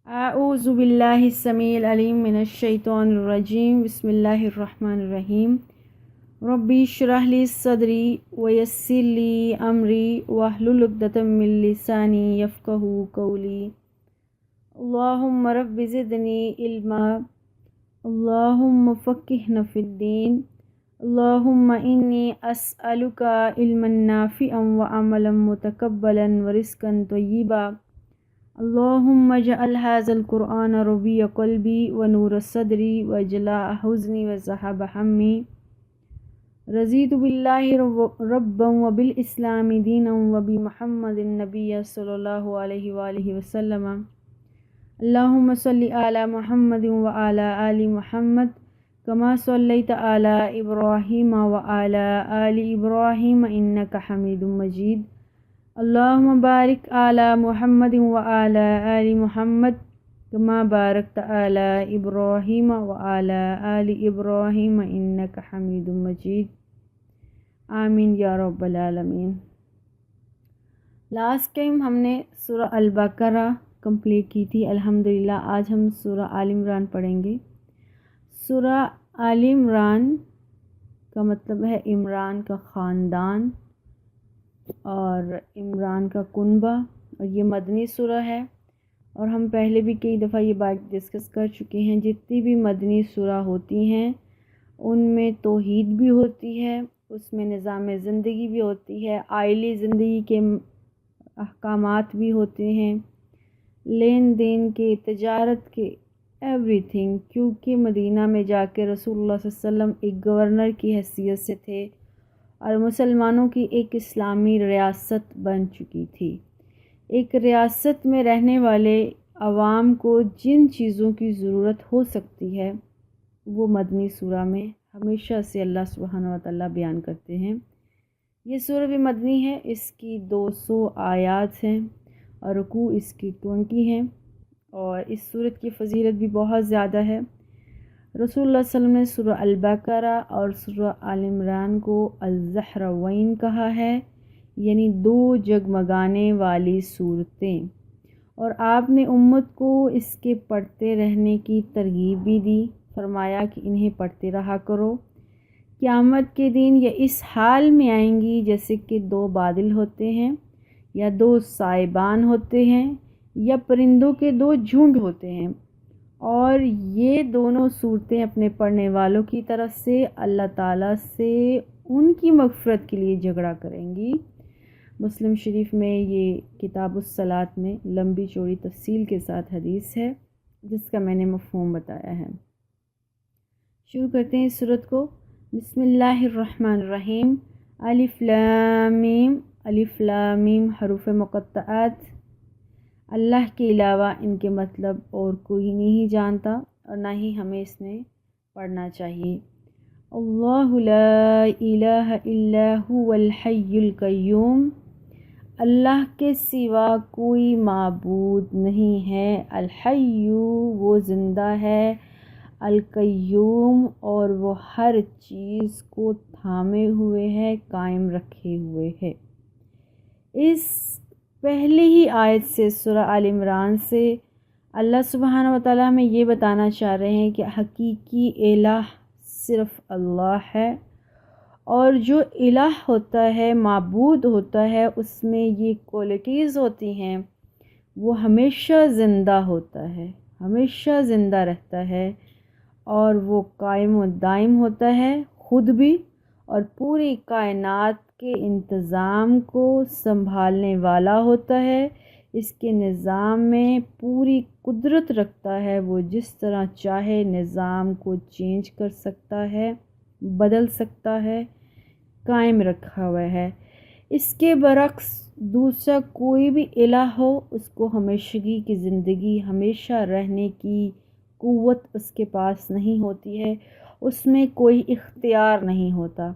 اعوذ باللہ السمیع العلیم من الشیطان الرجیم بسم اللہ الرحمن الرحیم ربی اشرح لی صدری ویسر لی امری واحلل عقدۃ من لسانی یفقہوا قولی اللہم رب زدنی علما اللہم فقہنا فی الدین اللہم انی اسألک علما نافعا وعملا متقبلا ورزقا طیبا اللہم اجعل ھذا القرآن ربیع قلبی ونور صدری وجلاء حزنی وذھاب ہمی رضیت باللہ ربا وبالاسلام دینا وبمحمد النبی صلی اللہ علیہ وآلہ وسلم اللہم صلی علی محمد وعلی آل محمد کما صلیت علی ابراہیم وعلی آل ابراہیم انک حمید مجید اللہم بارک علی محمد وعلی آل محمد کما بارکت علی ابراہیم وعلی آل ابراہیم انک حمید مجید آمین یا رب العالمین۔ لاسٹ ٹائم ہم نے سورہ البقرہ کمپلیٹ کی تھی۔ الحمدللہ آج ہم سورہ آل عمران پڑھیں گے۔ سورہ آل عمران کا مطلب ہے عمران کا خاندان اور عمران کا کنبہ، اور یہ مدنی سورہ ہے۔ اور ہم پہلے بھی کئی دفعہ یہ بات ڈسکس کر چکے ہیں، جتنی بھی مدنی سورہ ہوتی ہیں ان میں توحید بھی ہوتی ہے، اس میں نظام زندگی بھی ہوتی ہے، آئلی زندگی کے احکامات بھی ہوتے ہیں، لین دین کے، تجارت کے، ایوری تھنگ، کیونکہ مدینہ میں جا کے رسول اللہ صلی اللہ علیہ وسلم ایک گورنر کی حیثیت سے تھے اور مسلمانوں کی ایک اسلامی ریاست بن چکی تھی۔ ایک ریاست میں رہنے والے عوام کو جن چیزوں کی ضرورت ہو سکتی ہے وہ مدنی سورہ میں ہمیشہ سے اللہ سبحانہ وتعالی بیان کرتے ہیں۔ یہ سورہ بھی مدنی ہے، اس کی 200 آیات ہیں اور رکوع اس کی 20 ہیں، اور اس سورت کی فضیلت بھی بہت زیادہ ہے۔ رسول اللہ صلی اللہ علیہ وسلم نے سورہ البقرہ اور سورہ آل عمران کو الزہراوین کہا ہے، یعنی 2 جگمگانے والی صورتیں، اور آپ نے امت کو اس کے پڑھتے رہنے کی ترغیب بھی دی، فرمایا کہ انہیں پڑھتے رہا کرو۔ قیامت کے دن یہ اس حال میں آئیں گی جیسے کہ 2 بادل ہوتے ہیں، یا 2 سائبان ہوتے ہیں، یا پرندوں کے 2 جھنڈ ہوتے ہیں، اور یہ دونوں صورتیں اپنے پڑھنے والوں کی طرف سے اللہ تعالیٰ سے ان کی مغفرت کے لیے جھگڑا کریں گی۔ مسلم شریف میں یہ کتاب الصلاۃ میں لمبی چوڑی تفصیل کے ساتھ حدیث ہے جس کا میں نے مفہوم بتایا ہے۔ شروع کرتے ہیں اس سورت کو۔ بسم اللہ الرحمن الرحیم۔ الف لام میم۔ الف لام میم حروف مقطعات، اللہ کے علاوہ ان کے مطلب اور کوئی نہیں جانتا اور نہ ہی ہمیں اس میں پڑھنا چاہیے۔ اللہ لا الہ الا هو الحی القیوم، اللہ کے سوا کوئی معبود نہیں ہے، الحی وہ زندہ ہے، القیوم اور وہ ہر چیز کو تھامے ہوئے ہے، قائم رکھے ہوئے ہے۔ اس پہلی ہی آیت سے سورہ آل عمران سے اللہ سبحانہ وتعالیٰ میں یہ بتانا چاہ رہے ہیں کہ حقیقی الہ صرف اللہ ہے، اور جو الہ ہوتا ہے، معبود ہوتا ہے، اس میں یہ کوالٹیز ہوتی ہیں، وہ ہمیشہ زندہ ہوتا ہے، ہمیشہ زندہ رہتا ہے، اور وہ قائم و دائم ہوتا ہے خود بھی، اور پوری کائنات کے انتظام کو سنبھالنے والا ہوتا ہے، اس کے نظام میں پوری قدرت رکھتا ہے، وہ جس طرح چاہے نظام کو چینج کر سکتا ہے، بدل سکتا ہے، قائم رکھا ہوا ہے۔ اس کے برعکس دوسرا کوئی بھی الہ ہو، اس کو ہمیشگی کی زندگی، ہمیشہ رہنے کی قوت اس کے پاس نہیں ہوتی ہے، اس میں کوئی اختیار نہیں ہوتا،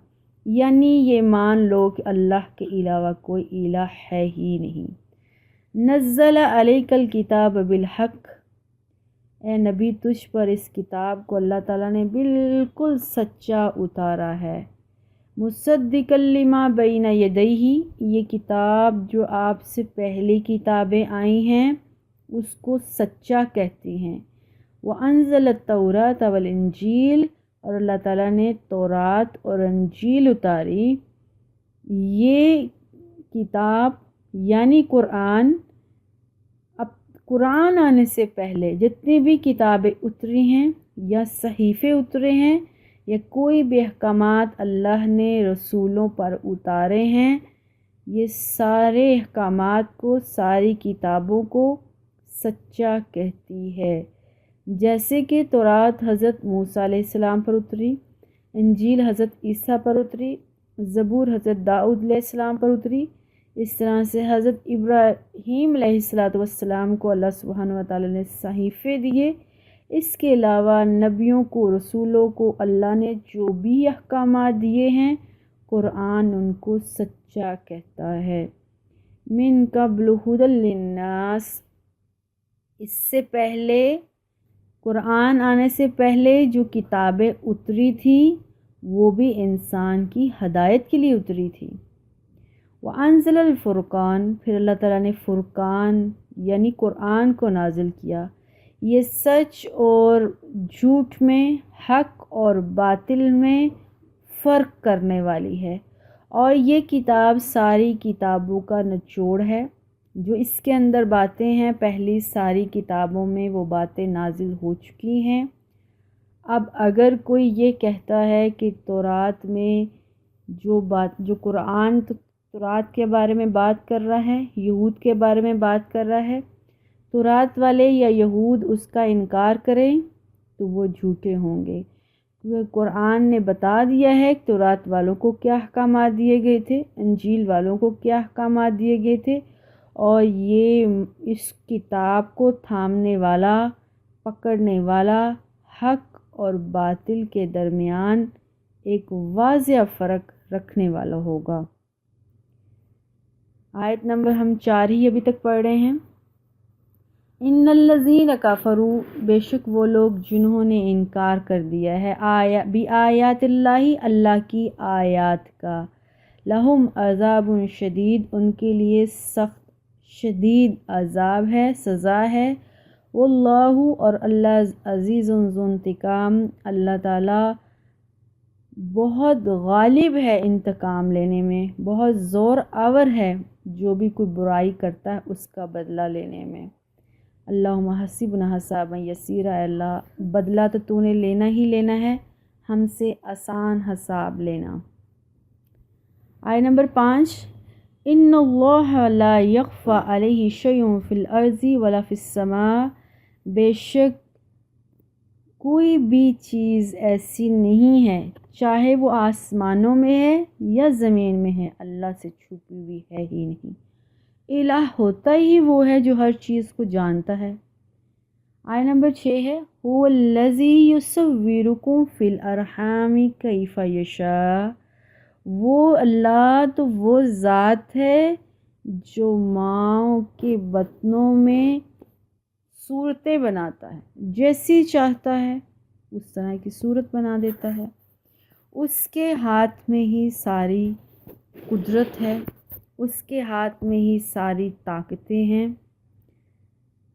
یعنی یہ مان لو کہ اللہ کے علاوہ کوئی الہ ہے ہی نہیں۔ نزل علیک الکتاب بالحق، اے نبی تجھ پر اس کتاب کو اللہ تعالیٰ نے بالکل سچا اتارا ہے۔ مصدقا لما بین یدیہ، یہ کتاب جو آپ سے پہلے کتابیں آئی ہیں اس کو سچا کہتی ہیں۔ وَأَنزَلَ التَّوْرَاةَ وَالْإِنجِيلَ، اور اللہ تعالیٰ نے تورات اور انجیل اتاری۔ یہ کتاب یعنی قرآن، اب قرآن آنے سے پہلے جتنی بھی کتابیں اتری ہیں یا صحیفے اترے ہیں یا کوئی بھی احکامات اللہ نے رسولوں پر اتارے ہیں، یہ سارے احکامات کو، ساری کتابوں کو سچا کہتی ہے۔ جیسے کہ تورات حضرت موسیٰ علیہ السلام پر اتری، انجیل حضرت عیسیٰ پر اتری، زبور حضرت داؤد علیہ السلام پر اتری، اس طرح سے حضرت ابراہیم علیہ السلام کو اللہ سبحانہ وتعالیٰ نے صحیفے دیے۔ اس کے علاوہ نبیوں کو، رسولوں کو اللہ نے جو بھی احکامات دیے ہیں، قرآن ان کو سچا کہتا ہے۔ من قبل ھدی للناس، اس سے پہلے، قرآن آنے سے پہلے جو کتابیں اتری تھیں وہ بھی انسان کی ہدایت کے لیے اتری تھی۔ وَأَنزَلَ الْفُرْقَانَ، پھر اللہ تعالیٰ نے فرقان یعنی قرآن کو نازل کیا۔ یہ سچ اور جھوٹ میں، حق اور باطل میں فرق کرنے والی ہے، اور یہ کتاب ساری کتابوں کا نچوڑ ہے۔ جو اس کے اندر باتیں ہیں پہلی ساری کتابوں میں وہ باتیں نازل ہو چکی ہیں۔ اب اگر کوئی یہ کہتا ہے کہ تورات میں جو قرآن تورات کے بارے میں بات کر رہا ہے، یہود کے بارے میں بات کر رہا ہے، تورات والے یا یہود اس کا انکار کریں تو وہ جھوٹے ہوں گے، کیونکہ قرآن نے بتا دیا ہے کہ تورات والوں کو کیا احکامات دیے گئے تھے، انجیل والوں کو کیا احکامات دیے گئے تھے، اور یہ اس کتاب کو تھامنے والا، پکڑنے والا، حق اور باطل کے درمیان ایک واضح فرق رکھنے والا ہوگا۔ آیت نمبر ہم 4 ہی ابھی تک پڑھ رہے ہیں۔ ان الذین کفروا، بے شک وہ لوگ جنہوں نے انکار کر دیا ہے بآیات اللہ، اللہ کی آیات کا، لہم عذاب شدید، ان کے لیے سخت شدید عذاب ہے، سزا ہے۔ واللہ، اور اللہ عزیز ذو انتقام، اللہ تعالیٰ بہت غالب ہے انتقام لینے میں، بہت زور آور ہے جو بھی کوئی برائی کرتا ہے اس کا بدلہ لینے میں۔ اللہم حسبنا حسابا یسیرا، اے اللہ بدلہ تو تو نے لینا ہی لینا ہے، ہم سے آسان حساب لینا۔ آیت نمبر 5، ان اللہ لا یخفی علیہ شیء فی الارض ولا فی السماء، بے شک کوئی بھی چیز ایسی نہیں ہے، چاہے وہ آسمانوں میں ہے یا زمین میں ہے، اللہ سے چھپی ہوئی ہے ہی نہیں۔ الہ ہوتا ہی وہ ہے جو ہر چیز کو جانتا ہے۔ آیت نمبر 6 ہے، هو الذی یصورکم فی الارحام کیف یشاء، وہ اللہ تو وہ ذات ہے جو ماؤں کے بطنوں میں صورتیں بناتا ہے، جیسی چاہتا ہے اس طرح کی صورت بنا دیتا ہے۔ اس کے ہاتھ میں ہی ساری قدرت ہے، اس کے ہاتھ میں ہی ساری طاقتیں ہیں۔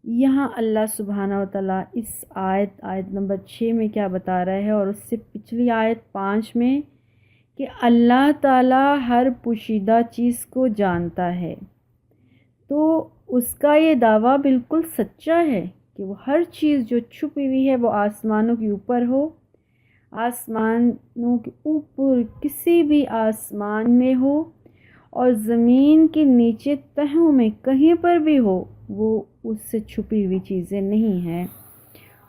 یہاں اللہ سبحانہ وتعالیٰ اس آیت نمبر 6 میں کیا بتا رہا ہے، اور اس سے پچھلی آیت 5 میں، کہ اللہ تعالیٰ ہر پوشیدہ چیز کو جانتا ہے، تو اس کا یہ دعویٰ بالکل سچا ہے کہ وہ ہر چیز جو چھپی ہوئی ہے، وہ آسمانوں کے اوپر ہو، آسمانوں کے اوپر کسی بھی آسمان میں ہو، اور زمین کے نیچے تہوں میں کہیں پر بھی ہو، وہ اس سے چھپی ہوئی چیزیں نہیں ہیں۔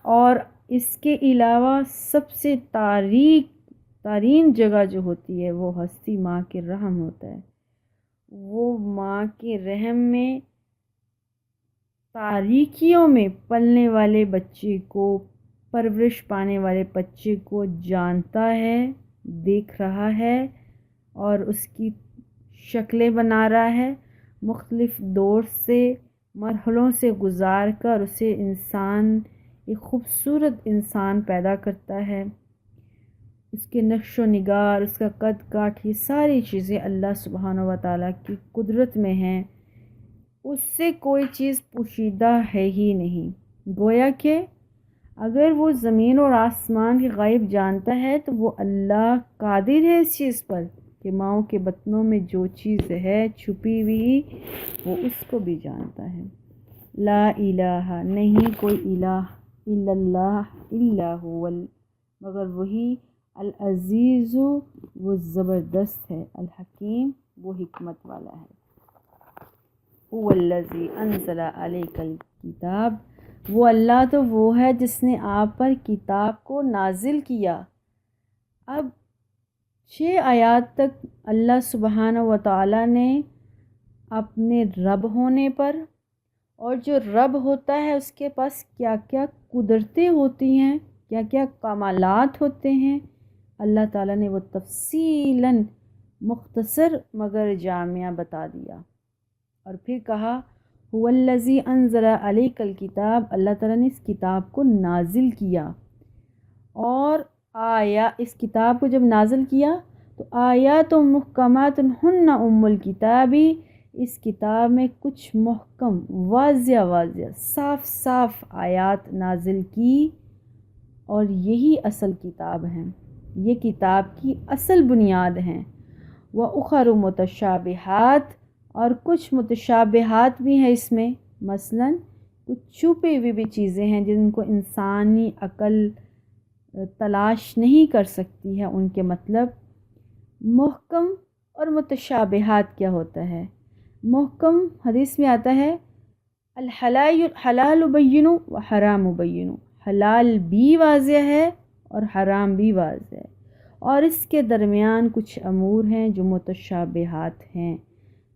اور اس کے علاوہ سب سے تارین جگہ جو ہوتی ہے وہ ہستی ماں کے رحم ہوتا ہے۔ وہ ماں کے رحم میں تاریکیوں میں پلنے والے بچے کو، پرورش پانے والے بچے کو جانتا ہے، دیکھ رہا ہے، اور اس کی شکلیں بنا رہا ہے، مختلف دور سے، مرحلوں سے گزار کر اسے ایک خوبصورت انسان پیدا کرتا ہے۔ اس کے نقش و نگار، اس کا قد کاٹ، یہ ساری چیزیں اللہ سبحانہ و تعالیٰ کی قدرت میں ہیں۔ اس سے کوئی چیز پوشیدہ ہے ہی نہیں، گویا کہ اگر وہ زمین اور آسمان کے غیب جانتا ہے تو وہ اللہ قادر ہے اس چیز پر کہ ماؤں کے بطنوں میں جو چیز ہے چھپی ہوئی وہ اس کو بھی جانتا ہے۔ لا الہ، نہیں کوئی الہ، الا اللہ، الا هو، مگر وہی، العزیز، وہ زبردست ہے، الحکیم، وہ حکمت والا ہے۔ هو الذی انزل علیک الکتاب، وہ اللہ تو وہ ہے جس نے آپ پر کتاب کو نازل کیا۔ اب 6 آیات تک اللہ سبحانہ و تعالیٰ نے اپنے رب ہونے پر، اور جو رب ہوتا ہے اس کے پاس کیا کیا قدرتیں ہوتی ہیں، کیا کیا کمالات ہوتے ہیں، اللہ تعالیٰ نے وہ تفصیلاً مختصر مگر جامع بتا دیا۔ اور پھر کہا هو الذی انزل علیک الکتاب، اللہ تعالیٰ نے اس کتاب کو نازل کیا، اور اس کتاب کو جب نازل کیا تو آیات و محکمات ہن الکتابی، اس کتاب میں کچھ محکم واضح صاف صاف آیات نازل کی، اور یہی اصل کتاب ہیں، یہ کتاب کی اصل بنیاد ہیں۔ وَأُخَرُ مُتَشَابِہَاتٌ، اور کچھ متشابہات بھی ہیں اس میں، مثلا کچھ چھپی ہوئی بھی چیزیں ہیں جن کو انسانی عقل تلاش نہیں کر سکتی ہے ان کے مطلب۔ محکم اور متشابہات کیا ہوتا ہے؟ محکم حدیث میں آتا ہے الحلال بین و حرام بین، حلال بھی واضح ہے اور حرام بھی واضح ہے، اور اس کے درمیان کچھ امور ہیں جو متشابہات ہیں۔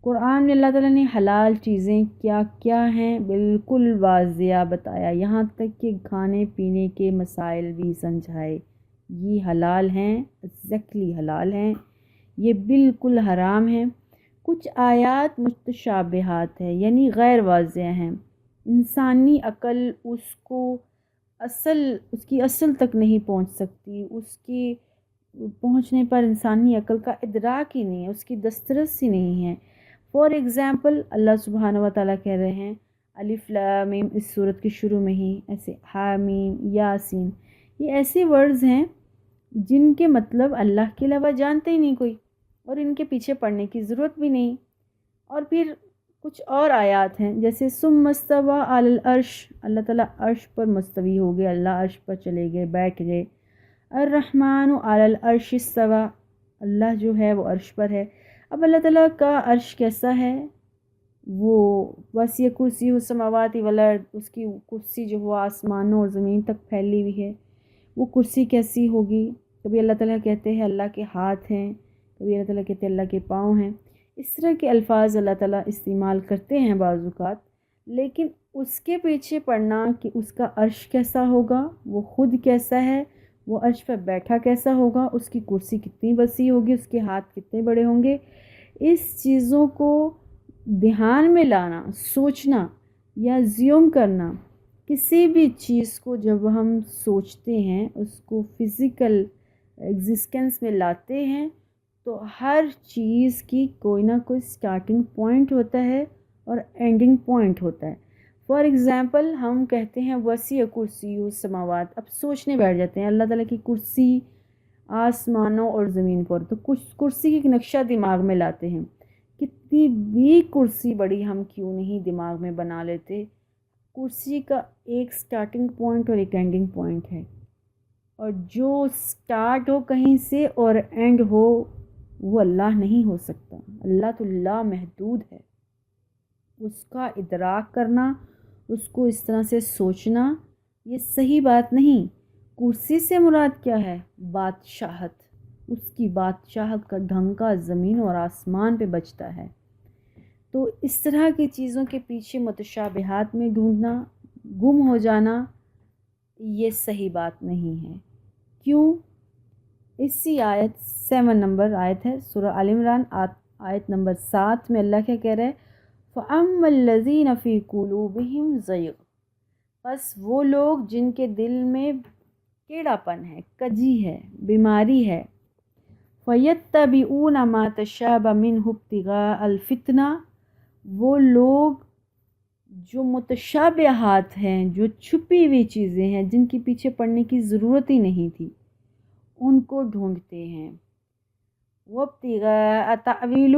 قرآن میں اللہ تعالیٰ نے حلال چیزیں کیا کیا ہیں بالکل واضح بتایا، یہاں تک کہ کھانے پینے کے مسائل بھی سمجھائے، یہ حلال ہیں، ایگزیکٹلی حلال ہیں، یہ بالکل حرام ہیں۔ کچھ آیات متشابہات ہیں، یعنی غیر واضح ہیں، انسانی عقل اس کی اصل تک نہیں پہنچ سکتی، اس کی پہنچنے پر انسانی عقل کا ادراک ہی نہیں ہے، اس کی دسترس ہی نہیں ہے۔ فار ایگزامپل اللہ سبحانہ و تعالیٰ کہہ رہے ہیں الف لام میم، اس صورت کے شروع میں ہی ایسے حامیم، یاسین، یہ ایسے ورڈز ہیں جن کے مطلب اللہ کے علاوہ جانتے ہی نہیں کوئی، اور ان کے پیچھے پڑھنے کی ضرورت بھی نہیں۔ اور پھر کچھ اور آیات ہیں جیسے ثم استوی علی العرش، اللہ تعالیٰ عرش پر مستوی ہو گئے، اللہ عرش پر چلے گئے، بیٹھ گئے۔ الرحمن علی العرش استوی، اللہ جو ہے وہ عرش پر ہے۔ اب اللہ تعالیٰ کا عرش کیسا ہے؟ وہ وسیع کرسی السماوات والارض، اس کی کرسی جو وہ آسمانوں اور زمین تک پھیلی ہوئی ہے، وہ کرسی کیسی ہوگی؟ کبھی اللہ تعالیٰ کہتے ہیں اللہ کے ہاتھ ہیں، کبھی اللہ تعالیٰ کہتے ہیں اللہ کے پاؤں ہیں، اس طرح کے الفاظ اللہ تعالیٰ استعمال کرتے ہیں بعض اوقات، لیکن اس کے پیچھے پڑھنا کہ اس کا عرش کیسا ہوگا، وہ خود کیسا ہے، وہ عرش پر بیٹھا کیسا ہوگا، اس کی کرسی کتنی وسیع ہوگی، اس کے ہاتھ کتنے بڑے ہوں گے، اس چیزوں کو دھیان میں لانا، سوچنا یا زیوم کرنا، کسی بھی چیز کو جب ہم سوچتے ہیں، اس کو فزیکل ایگزسٹنس میں لاتے ہیں، تو ہر چیز کی کوئی نہ کوئی سٹارٹنگ پوائنٹ ہوتا ہے اور اینڈنگ پوائنٹ ہوتا ہے۔ فار ایگزامپل ہم کہتے ہیں وسیع کرسی السماوات، اب سوچنے بیٹھ جاتے ہیں اللہ تعالیٰ کی کرسی آسمانوں اور زمین پر، تو کچھ کرسی کی ایک نقشہ دماغ میں لاتے ہیں، کتنی بھی کرسی بڑی ہم کیوں نہیں دماغ میں بنا لیتے، کرسی کا ایک سٹارٹنگ پوائنٹ اور ایک اینڈنگ پوائنٹ ہے، اور جو سٹارٹ ہو کہیں سے اور اینڈ ہو وہ اللہ نہیں ہو سکتا، اللہ تو لا محدود ہے۔ اس کا ادراک کرنا، اس کو اس طرح سے سوچنا، یہ صحیح بات نہیں۔ کرسی سے مراد کیا ہے؟ بادشاہت، اس کی بادشاہت کا ڈھنکا زمین اور آسمان پہ بجتا ہے۔ تو اس طرح کی چیزوں کے پیچھے متشابہات میں ڈھونڈنا، گم ہو جانا، یہ صحیح بات نہیں ہے۔ کیوں؟ اسی آیت 7 نمبر آیت ہے سورہ آل عمران، آیت نمبر 7 میں اللہ کیا کہہ رہے ہیں؟ فَأَمَّا الَّذِينَ فِي قُلُوبِهِمْ زَيْغٌ، بس وہ لوگ جن کے دل میں کیڑا پن ہے، کجی ہے، بیماری ہے، فَيَتَّبِعُونَ مَا تَشَابَهَ مِنْهُ ابْتِغَاءَ الْفِتْنَةِ، وہ لوگ جو متشابہات ہیں، جو چھپی ہوئی چیزیں ہیں جن کے پیچھے پڑنے کی ضرورت ہی نہیں تھی، ان کو ڈھونڈتے ہیں۔ وابتغاء تأویل،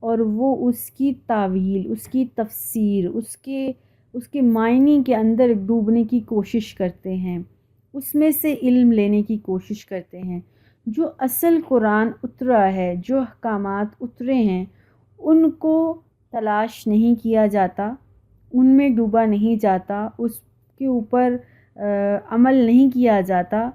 اور وہ اس کی تعویل، اس کی تفسیر، اس کے معنی کے اندر ڈوبنے کی کوشش کرتے ہیں، اس میں سے علم لینے کی کوشش کرتے ہیں۔ جو اصل قرآن اترا ہے، جو احکامات اترے ہیں، ان کو تلاش نہیں کیا جاتا، ان میں ڈوبا نہیں جاتا، اس کے اوپر عمل نہیں کیا جاتا،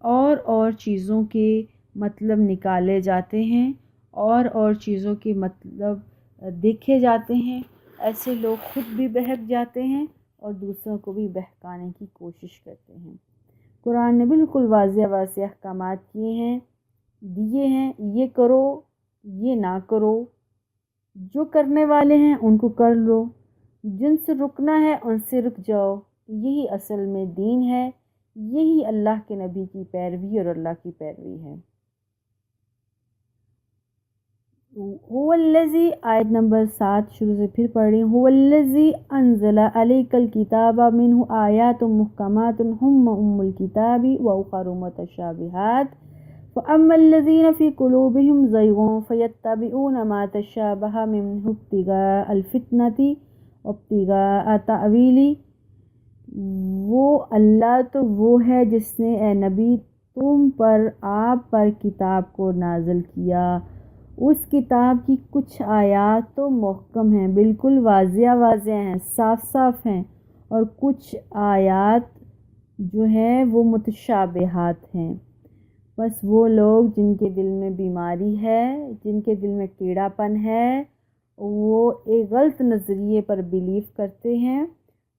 اور چیزوں کے مطلب نکالے جاتے ہیں، اور چیزوں کے مطلب دیکھے جاتے ہیں۔ ایسے لوگ خود بھی بہک جاتے ہیں اور دوسروں کو بھی بہکانے کی کوشش کرتے ہیں۔ قرآن نے بالکل واضح واضح احکامات دیے ہیں، یہ کرو، یہ نہ کرو، جو کرنے والے ہیں ان کو کر لو، جن سے رکنا ہے ان سے رک جاؤ، یہی اصل میں دین ہے، یہی اللہ کے نبی کی پیروی اور اللہ کی پیروی ہے۔ هو الذی، آیت نمبر 7 شروع سے پھر پڑھ رہی ہوں۔ هو الذی انزل علیک الکتاب منہ آیات محکمات ہن الکتاب واخر متشابہات فاما الذین فی قلوبہم زیغ فیتبعون ما تشابہ منہ ابتغاء الفتنۃ وابتغاء تأویلہ۔ وہ اللہ تو وہ ہے جس نے اے نبی آپ پر کتاب کو نازل کیا، اس کتاب کی کچھ آیات تو محکم ہیں، بالکل واضح ہیں، صاف صاف ہیں، اور کچھ آیات جو ہیں وہ متشابہات ہیں۔ بس وہ لوگ جن کے دل میں بیماری ہے، جن کے دل میں ٹیڑھا پن ہے، وہ ایک غلط نظریے پر بیلیو کرتے ہیں،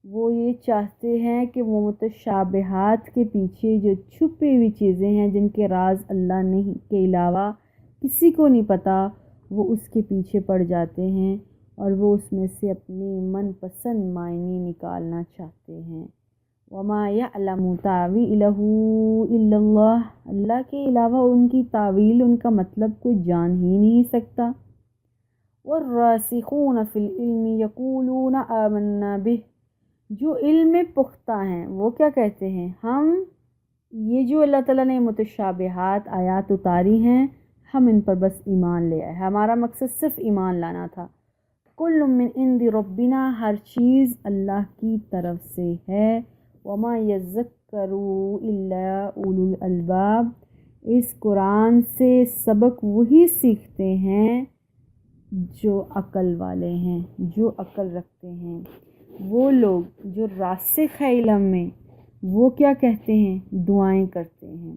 وہ یہ چاہتے ہیں کہ وہ متشابہات کے پیچھے جو چھپی ہوئی چیزیں ہیں جن کے راز اللہ نہیں کے علاوہ کسی کو نہیں پتہ، وہ اس کے پیچھے پڑ جاتے ہیں اور وہ اس میں سے اپنی من پسند معنی نکالنا چاہتے ہیں۔ وما یعلم تاویلہ الا اللہ، اللہ کے علاوہ ان کی تعویل، ان کا مطلب کوئی جان ہی نہیں سکتا۔ والراسخون فی العلم یقولون آمنا بہ، جو علم میں پختہ ہیں وہ کیا کہتے ہیں؟ ہم یہ جو اللہ تعالیٰ نے متشابہات آیات اتاری ہیں، ہم ان پر بس ایمان لے آئے، ہمارا مقصد صرف ایمان لانا تھا۔ کل من عند ربنا، ہر چیز اللہ کی طرف سے ہے۔ وما یذکر الا اولو الالباب، اس قرآن سے سبق وہی سیکھتے ہیں جو عقل والے ہیں، جو عقل رکھتے ہیں۔ وہ لوگ جو راسخ ہے علم میں، وہ کیا کہتے ہیں؟ دعائیں کرتے ہیں،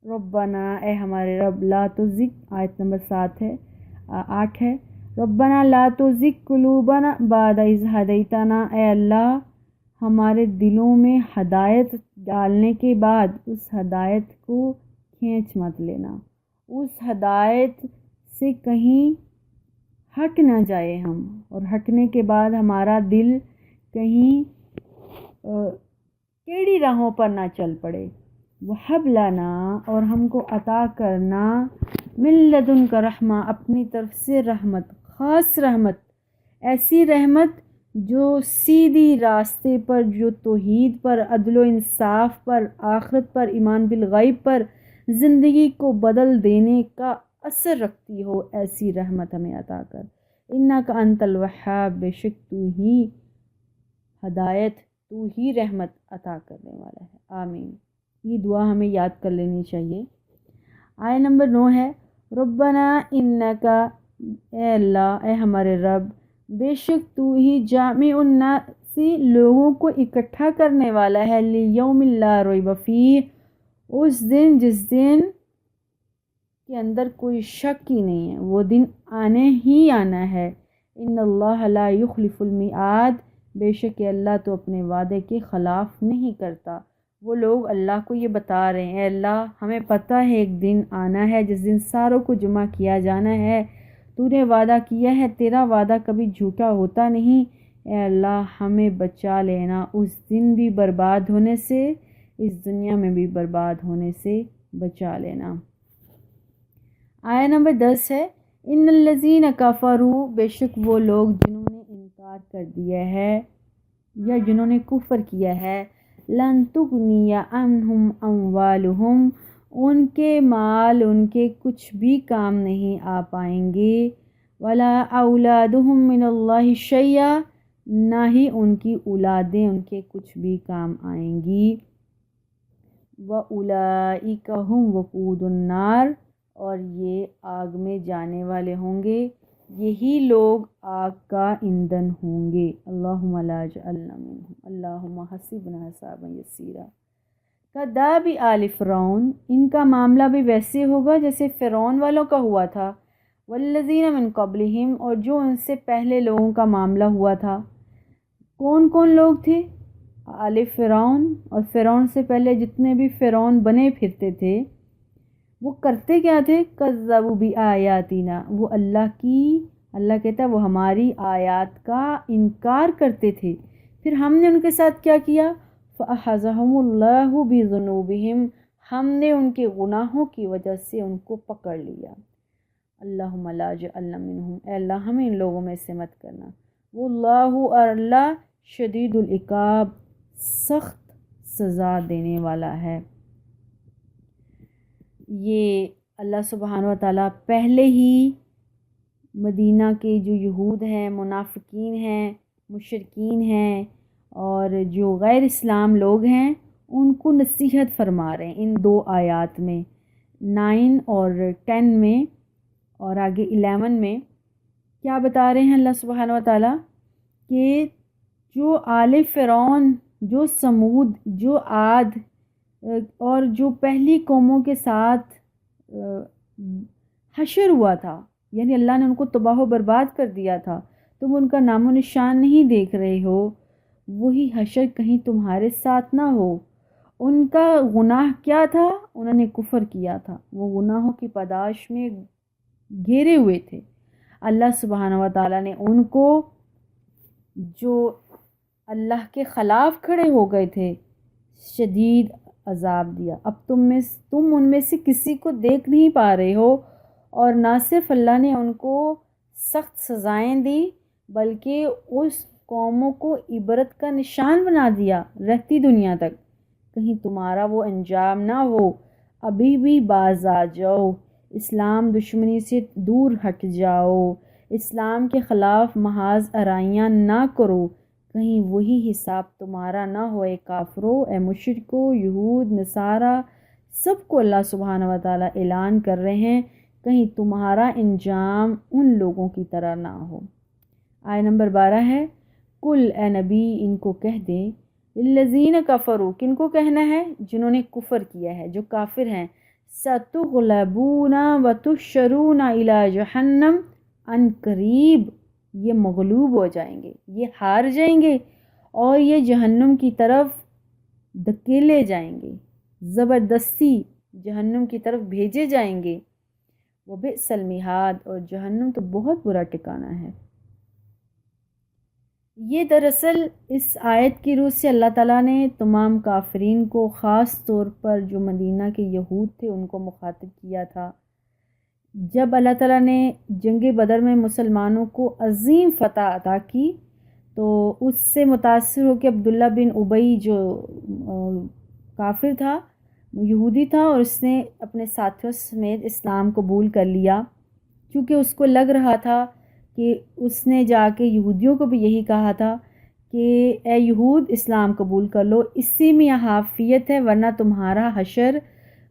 ربنا، اے ہمارے رب، لا تزغ، آیت نمبر 8 ہے، ربنا لا تزغ قلوبنا بعد اذ ہدیتنا، اے اللہ ہمارے دلوں میں ہدایت ڈالنے کے بعد اس ہدایت کو کھینچ مت لینا، اس ہدایت سے کہیں ہٹ نہ جائے ہم، اور ہٹنے کے بعد ہمارا دل کہیں ٹیڑھی راہوں پر نہ چل پڑے۔ وَهَبْ لَنَا، اور ہم کو عطا کرنا، مِن لَدُنْکَ رحمہ، اپنی طرف سے رحمت، خاص رحمت، ایسی رحمت جو سیدھی راستے پر، جو توحید پر، عدل و انصاف پر، آخرت پر، ایمان بالغیب پر، زندگی کو بدل دینے کا اثر رکھتی ہو، ایسی رحمت ہمیں عطا کر۔ اِنَّکَ أَنْتَ الْوَهَّابُ، بے شک تو ہی ہدایت، تو ہی رحمت عطا کرنے والا ہے، آمین۔ یہ دعا ہمیں یاد کر لینی چاہیے۔ آیت نمبر 9 ہے، ربنا انکا، اے اللہ، اے ہمارے رب، بے شک تو ہی جامع الناس، لوگوں کو اکٹھا کرنے والا ہے، لیوم لا ریب فیہ، اس دن جس دن کے اندر کوئی شک ہی نہیں ہے، وہ دن آنے ہی آنا ہے۔ ان اللہ لا یخلف المیعاد، بے شک اللہ تو اپنے وعدے کے خلاف نہیں کرتا۔ وہ لوگ اللہ کو یہ بتا رہے ہیں، اے اللہ ہمیں پتہ ہے ایک دن آنا ہے جس دن ساروں کو جمع کیا جانا ہے، تو نے وعدہ کیا ہے، تیرا وعدہ کبھی جھوٹا ہوتا نہیں، اے اللہ ہمیں بچا لینا اس دن بھی برباد ہونے سے، اس دنیا میں بھی برباد ہونے سے بچا لینا۔ آیت نمبر 10 ہے، ان الذین کفروا، بے شک وہ لوگ جنہوں نے انکار کر دیا ہے، یا جنہوں نے کفر کیا ہے، لن تغنی عنہم اموالہم، ان کے مال ان کے کچھ بھی کام نہیں آ پائیں گے، ولا اولادہم من اللہ شیئا، نہ ہی ان کی اولادیں ان کے کچھ بھی کام آئیں گی، وَأُولَئِكَ هُمْ وَقُودُ النَّارِ، اور یہ آگ میں جانے والے ہوں گے، یہی لوگ آگ کا ایندھن ہوں گے۔ اللہم لا اجعلنا منہم، اللہم حسبنا حسابا یسیرا۔ کداب آل فرعون، ان کا معاملہ بھی ویسے ہوگا جیسے فرعون والوں کا ہوا تھا، والذین من قبلہم، اور جو ان سے پہلے لوگوں کا معاملہ ہوا تھا۔ کون کون لوگ تھے؟ آل فرعون، اور فرعون سے پہلے جتنے بھی فرعون بنے پھرتے تھے وہ کرتے کیا تھے؟ کذبوا بآیاتنا، وہ اللہ کہتا ہے وہ ہماری آیات کا انکار کرتے تھے، پھر ہم نے ان کے ساتھ کیا کیا؟ فأخذہم اللہ بذنوبہم، ہم نے ان کے گناہوں کی وجہ سے ان کو پکڑ لیا۔ اللہم لا اجعلنا منہم، اے اللہ ہمیں ان لوگوں میں سے مت کرنا۔ واللہ، اور اللہ شدید العقاب، سخت سزا دینے والا ہے۔ یہ اللہ سبحانہ وتعالیٰ پہلے ہی مدینہ کے جو یہود ہیں، منافقین ہیں، مشرکین ہیں، اور جو غیر اسلام لوگ ہیں ان کو نصیحت فرما رہے ہیں ان 2 آیات میں، 9 اور 10 میں، اور آگے 11 میں کیا بتا رہے ہیں اللہ سبحانہ وتعالیٰ کہ جو آل فرعون، جو سمود، جو عاد اور جو پہلی قوموں کے ساتھ حشر ہوا تھا، یعنی اللہ نے ان کو تباہ و برباد کر دیا تھا، تم ان کا نام و نشان نہیں دیکھ رہے ہو، وہی حشر کہیں تمہارے ساتھ نہ ہو۔ ان کا گناہ کیا تھا؟ انہوں نے کفر کیا تھا، وہ گناہوں کی پاداش میں گھیرے ہوئے تھے۔ اللہ سبحانہ وتعالیٰ نے ان کو جو اللہ کے خلاف کھڑے ہو گئے تھے شدید عذاب دیا۔ اب تم ان میں سے کسی کو دیکھ نہیں پا رہے ہو، اور نہ صرف اللہ نے ان کو سخت سزائیں دی بلکہ اس قوموں کو عبرت کا نشان بنا دیا رہتی دنیا تک، کہیں تمہارا وہ انجام نہ ہو۔ ابھی بھی باز آ جاؤ، اسلام دشمنی سے دور ہٹ جاؤ، اسلام کے خلاف محاذ آرائیاں نہ کرو، کہیں وہی حساب تمہارا نہ ہو۔ اے کافرو، اے مشرکو، یہود، نصارہ، سب کو اللہ سبحانہ وتعالیٰ اعلان کر رہے ہیں کہیں تمہارا انجام ان لوگوں کی طرح نہ ہو۔ آیت نمبر 12 ہے، کل، اے نبی ان کو کہہ دیں، الذین کفروا، کن کو کہنا ہے؟ جنہوں نے کفر کیا ہے، جو کافر ہیں، ستغلبون وتحشرون الی جہنم، ان قریب یہ مغلوب ہو جائیں گے، یہ ہار جائیں گے، اور یہ جہنم کی طرف دھکیلے جائیں گے، زبردستی جہنم کی طرف بھیجے جائیں گے۔ وبئس المہاد، اور جہنم تو بہت برا ٹھکانہ ہے۔ یہ دراصل اس آیت کی روح سے اللہ تعالیٰ نے تمام کافرین کو، خاص طور پر جو مدینہ کے یہود تھے ان کو مخاطب کیا تھا۔ جب اللہ تعالیٰ نے جنگ بدر میں مسلمانوں کو عظیم فتح عطا کی تو اس سے متاثر ہو کے عبداللہ بن ابی جو کافر تھا، یہودی تھا، اور اس نے اپنے ساتھیوں سمیت اسلام قبول کر لیا، کیونکہ اس کو لگ رہا تھا کہ اس نے جا کے یہودیوں کو بھی یہی کہا تھا کہ اے یہود اسلام قبول کر لو، اسی میں حافیت ہے، ورنہ تمہارا حشر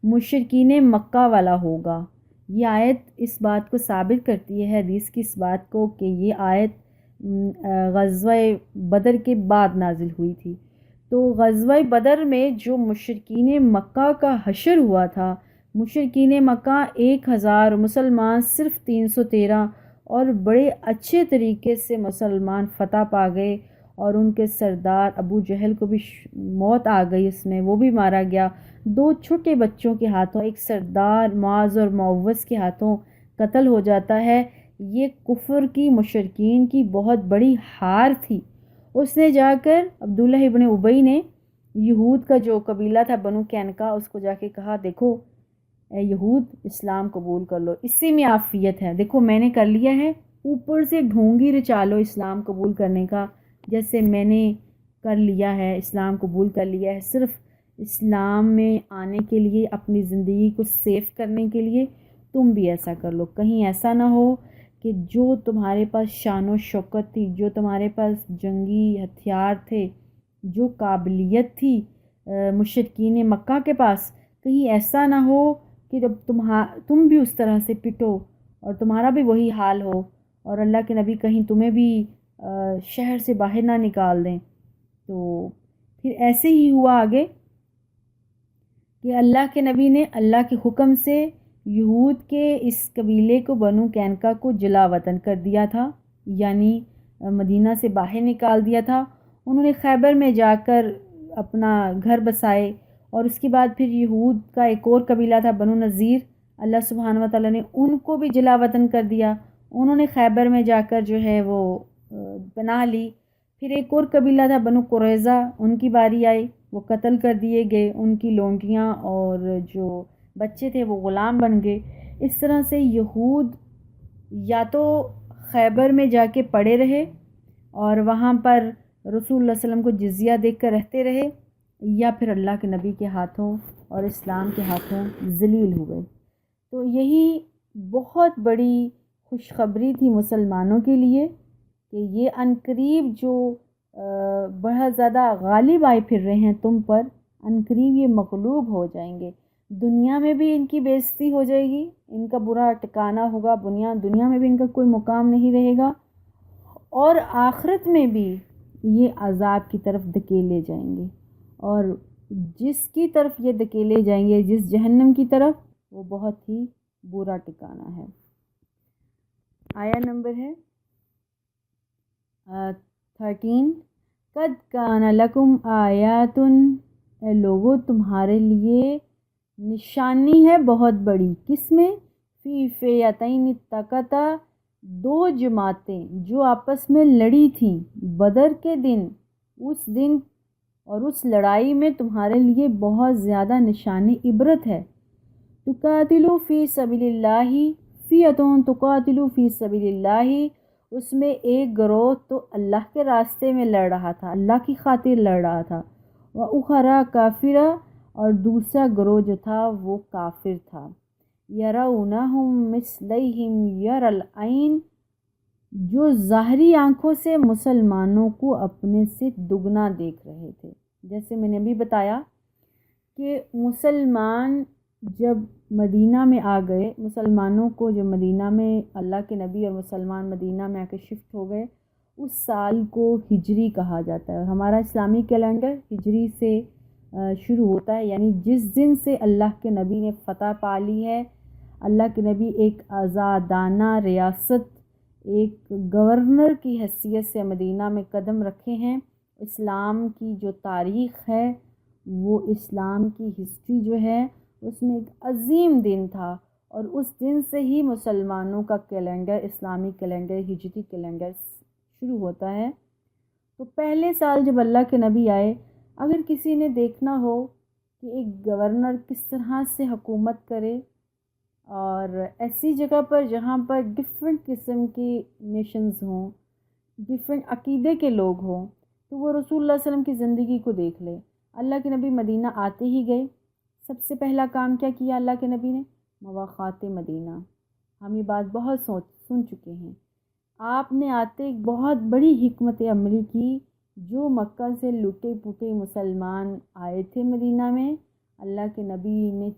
مشرکین مکہ والا ہوگا۔ یہ آیت اس بات کو ثابت کرتی ہے، حدیث کی اس بات کو، کہ یہ آیت غزوہ بدر کے بعد نازل ہوئی تھی۔ تو غزوہ بدر میں جو مشرکین مکہ کا حشر ہوا تھا، مشرکین مکہ 1000، مسلمان صرف 313، اور بڑے اچھے طریقے سے مسلمان فتح پا گئے، اور ان کے سردار ابو جہل کو بھی موت آ گئی، اس میں وہ بھی مارا گیا، 2 چھوٹے بچوں کے ہاتھوں، ایک سردار معاذ اور معوذ کے ہاتھوں قتل ہو جاتا ہے۔ یہ کفر کی، مشرکین کی بہت بڑی ہار تھی۔ اس نے جا کر عبداللہ ابن ابی نے یہود کا جو قبیلہ تھا بنو قینقاع، اس کو جا کے کہا، دیکھو اے یہود اسلام قبول کر لو، اسی میں عافیت ہے، دیکھو میں نے کر لیا ہے، اوپر سے ڈھونگی رچا لو اسلام قبول کرنے کا، جیسے میں نے کر لیا ہے، اسلام قبول کر لیا ہے صرف اسلام میں آنے کے لیے، اپنی زندگی کو سیف کرنے کے لیے، تم بھی ایسا کر لو۔ کہیں ایسا نہ ہو کہ جو تمہارے پاس شان و شوکت تھی، جو تمہارے پاس جنگی ہتھیار تھے، جو قابلیت تھی مشرکین مکہ کے پاس، کہیں ایسا نہ ہو کہ جب تم بھی اس طرح سے پٹو اور تمہارا بھی وہی حال ہو، اور اللہ کے نبی کہیں تمہیں بھی شہر سے باہر نہ نکال دیں۔ تو پھر ایسے ہی ہوا آگے کہ اللہ کے نبی نے اللہ کے حکم سے یہود کے اس قبیلے کو، بنو قینقاع کو جلا وطن کر دیا تھا، یعنی مدینہ سے باہر نکال دیا تھا۔ انہوں نے خیبر میں جا کر اپنا گھر بسائے، اور اس کے بعد پھر یہود کا ایک اور قبیلہ تھا بنو نذیر، اللہ سبحانہ و تعالیٰ نے ان کو بھی جلا وطن کر دیا۔ انہوں نے خیبر میں جا کر جو ہے وہ پناہ لی۔ پھر ایک اور قبیلہ تھا بنو قریظہ، ان کی باری آئی، وہ قتل کر دیے گئے، ان کی لونڈیاں اور جو بچے تھے وہ غلام بن گئے۔ اس طرح سے یہود یا تو خیبر میں جا کے پڑے رہے اور وہاں پر رسول اللہ صلی اللہ علیہ وسلم کو جزیہ دے کر رہتے رہے، یا پھر اللہ کے نبی کے ہاتھوں اور اسلام کے ہاتھوں ذلیل ہوئے۔ تو یہی بہت بڑی خوشخبری تھی مسلمانوں کے لیے کہ یہ عنقریب جو بہت زیادہ غالب آئے پھر رہے ہیں تم پر، عنقریب یہ مغلوب ہو جائیں گے۔ دنیا میں بھی ان کی بے عزتی ہو جائے گی، ان کا برا ٹکانہ ہوگا، دنیا میں بھی ان کا کوئی مقام نہیں رہے گا، اور آخرت میں بھی یہ عذاب کی طرف دھکیلے جائیں گے، اور جس کی طرف یہ دھکیلے جائیں گے، جس جہنم کی طرف، وہ بہت ہی برا ٹکانہ ہے۔ آیا نمبر ہے 13، قد کان لکم آیات، اے لوگو تمہارے لیے نشانی ہے بہت بڑی، کس میں؟ فی فئتین التقطا، دو جماعتیں جو آپس میں لڑی تھیں بدر کے دن، اس دن اور اس لڑائی میں تمہارے لیے بہت زیادہ نشانی عبرت ہے۔ تقاتلوا فی سبیل اللہ، فئتون تقاتلوا فی سبیل اللہ، اس میں ایک گروہ تو اللہ کے راستے میں لڑ رہا تھا، اللہ کی خاطر لڑ رہا تھا، وَأُخَرَى کافرہ، اور دوسرا گروہ جو تھا وہ کافر تھا۔ یرونہم مثلیہم یری العین، جو ظاہری آنکھوں سے مسلمانوں کو اپنے سے دگنا دیکھ رہے تھے۔ جیسے میں نے بھی بتایا کہ مسلمان جب مدینہ میں آ گئے، مسلمانوں کو جو مدینہ میں اللہ کے نبی اور مسلمان مدینہ میں آ کے شفٹ ہو گئے، اس سال کو ہجری کہا جاتا ہے، اور ہمارا اسلامی کیلنڈر ہجری سے شروع ہوتا ہے، یعنی جس دن سے اللہ کے نبی نے فتح پا لی ہے، اللہ کے نبی ایک آزادانہ ریاست، ایک گورنر کی حیثیت سے مدینہ میں قدم رکھے ہیں۔ اسلام کی جو تاریخ ہے، وہ اسلام کی ہسٹری جو ہے، اس میں ایک عظیم دن تھا، اور اس دن سے ہی مسلمانوں کا کیلنڈر، اسلامی کیلنڈر، ہجری کیلنڈر شروع ہوتا ہے۔ تو پہلے سال جب اللہ کے نبی آئے، اگر کسی نے دیکھنا ہو کہ ایک گورنر کس طرح سے حکومت کرے، اور ایسی جگہ پر جہاں پر ڈفرینٹ قسم کی نیشنز ہوں، ڈفرینٹ عقیدے کے لوگ ہوں، تو وہ رسول اللہ صلی اللہ علیہ وسلم کی زندگی کو دیکھ لے۔ اللہ کے نبی مدینہ آتے ہی گئے، سب سے پہلا کام کیا کیا اللہ کے نبی نے؟ مواخات مدینہ۔ ہم یہ بات بہت سن چکے ہیں۔ آپ نے آتے ایک بہت بڑی حکمت عملی کی، جو مکہ سے لٹے پٹے مسلمان آئے تھے مدینہ میں، اللہ کے نبی نے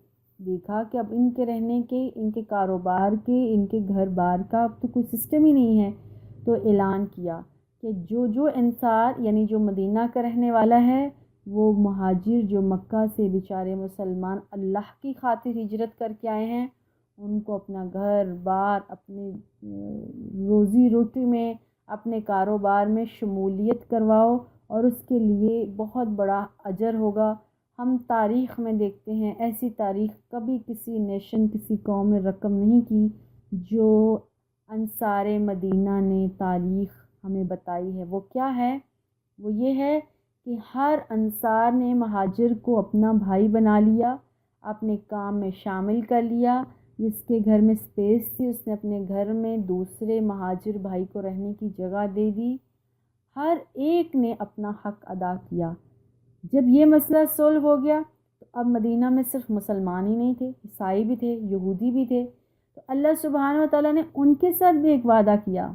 دیکھا کہ اب ان کے رہنے کے، ان کے کاروبار کے، ان کے گھر بار کا اب تو کوئی سسٹم ہی نہیں ہے، تو اعلان کیا کہ جو انصار، یعنی جو مدینہ کا رہنے والا ہے، وہ مہاجر جو مکہ سے بیچارے مسلمان اللہ کی خاطر ہجرت کر کے آئے ہیں، ان کو اپنا گھر بار، اپنی روزی روٹی میں، اپنے کاروبار میں شمولیت کرواؤ، اور اس کے لیے بہت بڑا اجر ہوگا۔ ہم تاریخ میں دیکھتے ہیں، ایسی تاریخ کبھی کسی نیشن، کسی قوم نے رقم نہیں کی جو انصار مدینہ نے تاریخ ہمیں بتائی ہے۔ وہ کیا ہے؟ وہ یہ ہے کہ ہر انصار نے مہاجر کو اپنا بھائی بنا لیا، اپنے کام میں شامل کر لیا۔ جس کے گھر میں سپیس تھی، اس نے اپنے گھر میں دوسرے مہاجر بھائی کو رہنے کی جگہ دے دی۔ ہر ایک نے اپنا حق ادا کیا۔ جب یہ مسئلہ سولو ہو گیا تو اب مدینہ میں صرف مسلمان ہی نہیں تھے، عیسائی بھی تھے، یہودی بھی تھے، تو اللہ سبحانہ و تعالیٰ نے ان کے ساتھ بھی ایک وعدہ کیا،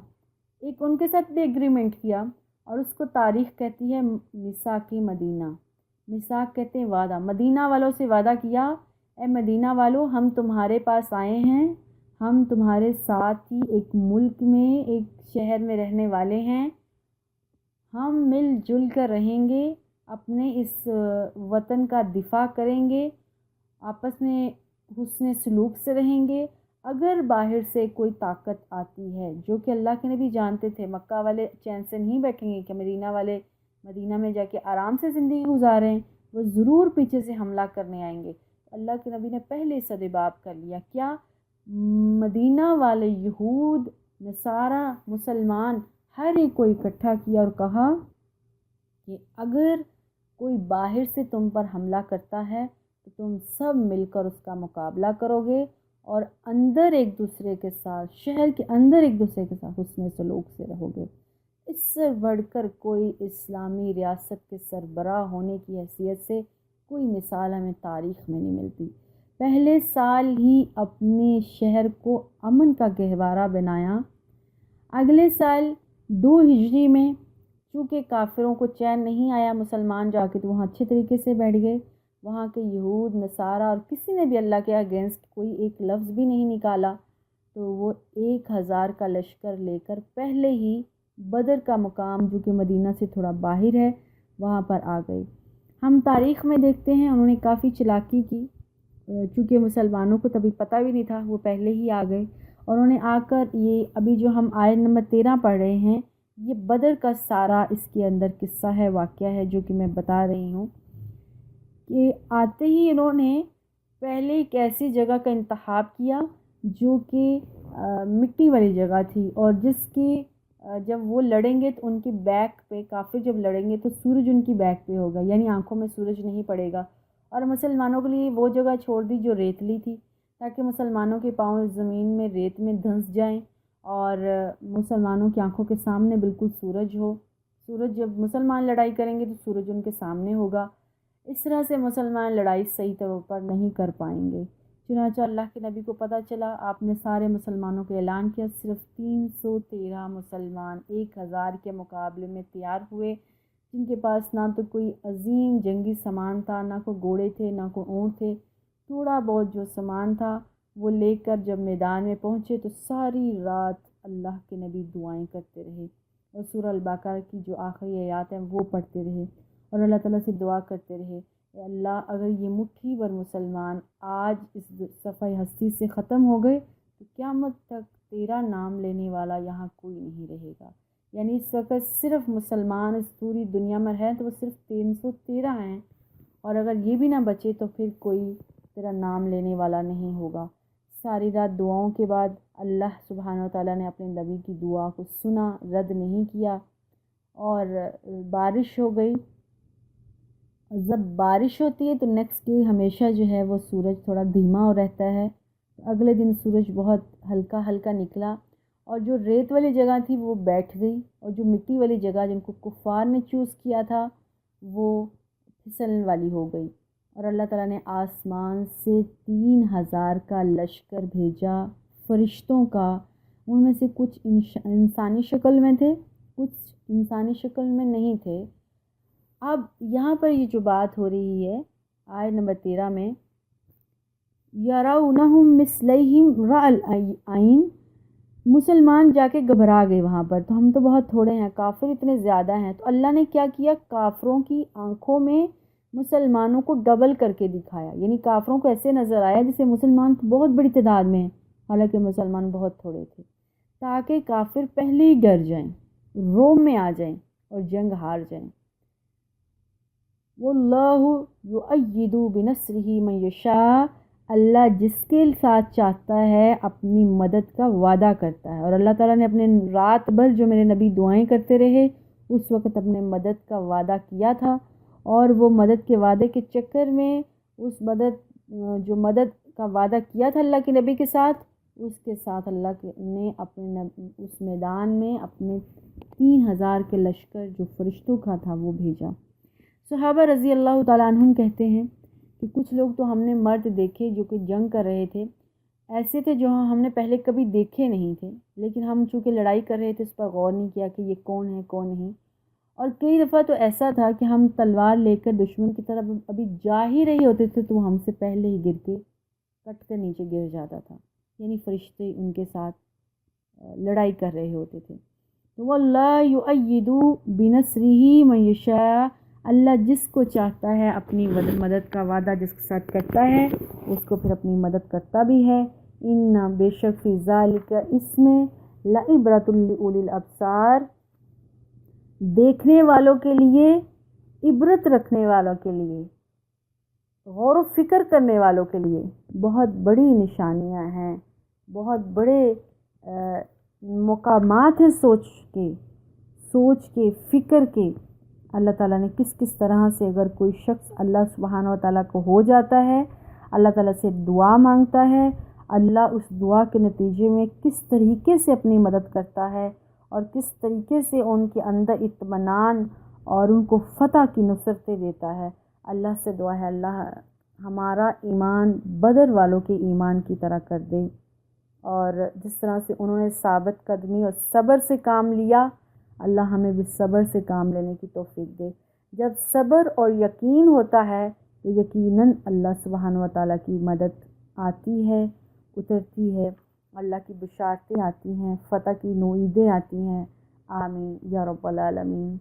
ایک ان کے ساتھ بھی ایگریمنٹ کیا، اور اس کو تاریخ کہتی ہے میثاق مدینہ۔ میثاق کہتے ہیں وعدہ۔ مدینہ والوں سے وعدہ کیا، اے مدینہ والو، ہم تمہارے پاس آئے ہیں، ہم تمہارے ساتھ ہی ایک ملک میں، ایک شہر میں رہنے والے ہیں، ہم مل جل کر رہیں گے، اپنے اس وطن کا دفاع کریں گے، آپس میں حسن سلوک سے رہیں گے۔ اگر باہر سے کوئی طاقت آتی ہے، جو کہ اللہ کے نبی جانتے تھے، مکہ والے چین سے نہیں بیٹھیں گے کہ مدینہ والے مدینہ میں جا کے آرام سے زندگی گزاریں، وہ ضرور پیچھے سے حملہ کرنے آئیں گے۔ اللہ کے نبی نے پہلے صدباب کر لیا، کیا مدینہ والے یہود، نصارہ، مسلمان ہر ایک کو اکٹھا کیا اور کہا کہ اگر کوئی باہر سے تم پر حملہ کرتا ہے تو تم سب مل کر اس کا مقابلہ کرو گے، اور اندر ایک دوسرے کے ساتھ، شہر کے اندر ایک دوسرے کے ساتھ حسن سلوک سے رہو گے۔ اس سے بڑھ کر کوئی اسلامی ریاست کے سربراہ ہونے کی حیثیت سے کوئی مثال ہمیں تاریخ میں نہیں ملتی۔ پہلے سال ہی اپنے شہر کو امن کا گہوارہ بنایا۔ اگلے سال 2 ہجری میں چونکہ کافروں کو چین نہیں آیا، مسلمان جا کے تو وہاں اچھے طریقے سے بیٹھ گئے، وہاں کے یہود، نصارہ، اور کسی نے بھی اللہ کے اگینسٹ کوئی ایک لفظ بھی نہیں نکالا، تو وہ 1000 کا لشکر لے کر پہلے ہی بدر کا مقام، جو کہ مدینہ سے تھوڑا باہر ہے، وہاں پر آ گئے۔ ہم تاریخ میں دیکھتے ہیں انہوں نے کافی چلاکی کی، چونکہ مسلمانوں کو تبھی پتہ بھی نہیں تھا، وہ پہلے ہی آ گئے، اور انہوں نے آ کر یہ ابھی جو ہم آیت نمبر 13 پڑھ رہے ہیں، یہ بدر کا سارا اس کے اندر قصہ ہے، واقعہ ہے، جو کہ میں بتا رہی ہوں کہ آتے ہی انہوں نے پہلے ایک ایسی جگہ کا انتخاب کیا جو کہ مٹی والی جگہ تھی، اور جس کی جب وہ لڑیں گے تو ان کی بیک پہ، کافر جب لڑیں گے تو سورج ان کی بیک پہ ہوگا، یعنی آنکھوں میں سورج نہیں پڑے گا، اور مسلمانوں کے لیے وہ جگہ چھوڑ دی جو ریتلی تھی، تاکہ مسلمانوں کے پاؤں زمین میں ریت میں دھنس جائیں، اور مسلمانوں کی آنکھوں کے سامنے بالکل سورج ہو۔ سورج جب مسلمان لڑائی کریں گے تو سورج ان کے سامنے ہوگا، اس طرح سے مسلمان لڑائی صحیح طور پر نہیں کر پائیں گے۔ چنانچہ اللہ کے نبی کو پتہ چلا، آپ نے سارے مسلمانوں کو اعلان کیا، صرف 313 مسلمان 1000 کے مقابلے میں تیار ہوئے، جن کے پاس نہ تو کوئی عظیم جنگی سامان تھا، نہ کوئی گھوڑے تھے، نہ کوئی اونٹ تھے، تھوڑا بہت جو سامان تھا وہ لے کر جب میدان میں پہنچے تو ساری رات اللہ کے نبی دعائیں کرتے رہے، اور سورہ البقرہ کی جو آخری آیات ہیں وہ پڑھتے رہے، اور اللہ تعالیٰ سے دعا کرتے رہے، اے اللہ اگر یہ مٹھی بھر مسلمان آج اس صفحہ ہستی سے ختم ہو گئے تو قیامت تک تیرا نام لینے والا یہاں کوئی نہیں رہے گا۔ یعنی اس وقت صرف مسلمان اس پوری دنیا میں ہیں تو وہ صرف 313 ہیں، اور اگر یہ بھی نہ بچے تو پھر کوئی تیرا نام لینے والا نہیں ہوگا۔ ساری رات دعاؤں کے بعد اللہ سبحانہ وتعالیٰ نے اپنے نبی کی دعا کو سنا، رد نہیں کیا، اور بارش ہو گئی۔ جب بارش ہوتی ہے تو نیکسٹ ڈے ہمیشہ جو ہے وہ سورج تھوڑا دھیما رہتا ہے، اگلے دن سورج بہت ہلکا ہلکا نکلا، اور جو ریت والی جگہ تھی وہ بیٹھ گئی، اور جو مٹی والی جگہ جن کو کفار نے چوز کیا تھا وہ پھسلنے والی ہو گئی، اور اللہ تعالیٰ نے آسمان سے 3000 کا لشکر بھیجا فرشتوں کا، ان میں سے کچھ انسانی شکل میں تھے، کچھ انسانی شکل میں نہیں تھے۔ اب یہاں پر یہ جو بات ہو رہی ہے آیت نمبر 13 میں، یرونہم مثلیہم رأی العین، مسلمان جا کے گھبرا گئے وہاں پر، تو ہم تو بہت تھوڑے ہیں، کافر اتنے زیادہ ہیں، تو اللہ نے کیا کیا، کافروں کی آنکھوں میں مسلمانوں کو ڈبل کر کے دکھایا، یعنی کافروں کو ایسے نظر آیا جیسے مسلمان بہت بڑی تعداد میں ہیں، حالانکہ مسلمان بہت تھوڑے تھے، تاکہ کافر پہلے ہی ڈر جائیں، روم میں آ جائیں اور جنگ ہار جائیں۔ واللہ یؤید بنصرہ من یشاء، اللہ جس کے ساتھ چاہتا ہے اپنی مدد کا وعدہ کرتا ہے، اور اللہ تعالیٰ نے اپنے رات بھر جو میرے نبی دعائیں کرتے رہے اس وقت اپنے مدد کا وعدہ کیا تھا، اور وہ مدد کے وعدے کے چکر میں اس جو مدد کا وعدہ کیا تھا اللہ کے نبی کے ساتھ، اس کے ساتھ اللہ نے اپنے اس میدان میں اپنے 3000 کے لشکر جو فرشتوں کا تھا وہ بھیجا۔ صحابہ رضی اللہ تعالیٰ عنہم کہتے ہیں کہ کچھ لوگ تو ہم نے مرد دیکھے جو کہ جنگ کر رہے تھے، ایسے تھے جو ہم نے پہلے کبھی دیکھے نہیں تھے، لیکن ہم چونکہ لڑائی کر رہے تھے اس پر غور نہیں کیا کہ یہ کون ہے کون نہیں۔ اور کئی دفعہ تو ایسا تھا کہ ہم تلوار لے کر دشمن کی طرف ابھی جا ہی رہے ہوتے تھے تو وہ ہم سے پہلے ہی گر کے کٹ کر نیچے گر جاتا تھا، یعنی فرشتے ان کے ساتھ لڑائی کر رہے ہوتے تھے۔ تو وَاللَّهُ يُؤَيِّدُ بِنَصْرِهِ مَن يَشَاءُ، اللہ جس کو چاہتا ہے اپنی مدد کا وعدہ جس کے ساتھ کرتا ہے اس کو پھر اپنی مدد کرتا بھی ہے۔ ان بے شک فی ذالک، اس میں لعبرۃ لأولی الابصار، دیکھنے والوں کے لیے، عبرت رکھنے والوں کے لیے، غور و فکر کرنے والوں کے لیے بہت بڑی نشانیاں ہیں، بہت بڑے مقامات ہیں سوچ کے فکر کے۔ اللہ تعالیٰ نے کس کس طرح سے اگر کوئی شخص اللہ سبحانہ و تعالیٰ کو ہو جاتا ہے، اللہ تعالیٰ سے دعا مانگتا ہے، اللہ اس دعا کے نتیجے میں کس طریقے سے اپنی مدد کرتا ہے اور کس طریقے سے ان کے اندر اطمینان اور ان کو فتح کی نصرتیں دیتا ہے۔ اللہ سے دعا ہے اللہ ہمارا ایمان بدر والوں کے ایمان کی طرح کر دے، اور جس طرح سے انہوں نے ثابت قدمی اور صبر سے کام لیا، اللہ ہمیں بھی صبر سے کام لینے کی توفیق دے۔ جب صبر اور یقین ہوتا ہے تو یقیناً اللہ سبحانہ و تعالیٰ کی مدد آتی ہے، اترتی ہے، اللہ کی بشارتیں آتی ہیں، فتح کی نویدیں آتی ہیں۔ آمین یا رب العالمین۔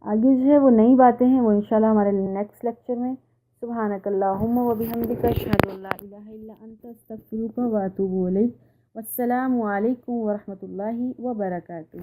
آگے جو ہے وہ نئی باتیں ہیں، وہ انشاءاللہ ہمارے نیکسٹ لیکچر میں۔ سبحانک اللہم و بحمدک، اشہد ان لا الہ الا انت، استغفرک و اتوب الیک۔ والسلام علیکم ورحمۃ اللہ وبرکاتہ۔